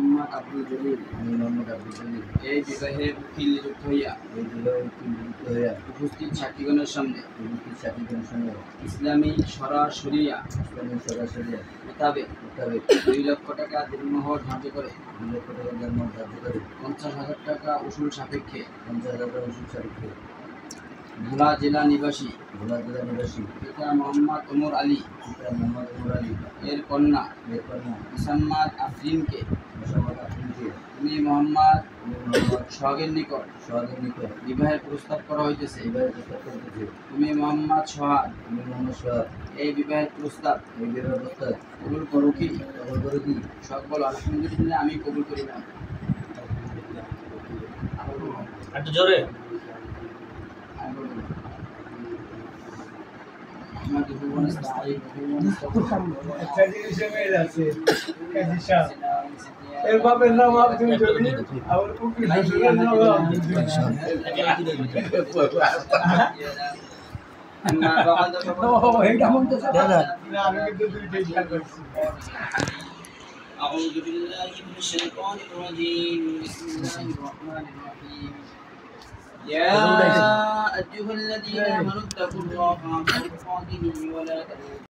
মোহাম্মদ আব্দুল জলিল এই বিবাহে উকিল নিযুক্ত হইয়া উপস্থিত সাক্ষীগণের সামনে ইসলামী সরাসরিয়া মোতাবেক 2 লক্ষ টাকা দিনমোহর ধার্য করে 50,000 টাকা উসুল সাপেক্ষে ভোলা জেলা নিবাসী পিতা মোহাম্মদ ওমর আলী এর কন্যা মুসাম্মাদ আফরিনকে তুমি মোহাম্মদ সোহাগের নিকট বিবাহের প্রস্তাব করা হইতেছে। তুমি মোহাম্মদ সোহাগ এই বিবাহের প্রস্তাব কবুল করো কি? সকল আলহামদুলিল্লাহ আমি কবুল করি না। একটু জোরে এর বাপের নাম আব্দুল জলিল আর উকিল শ্বশুরের নাম আব্দুল জলিল। أعوذ بالله من الشيطان الرجيم بسم الله الرحمن الرحيم يا أيها الذين آمنوا اتقوا الله حق تقاته ولا تموتن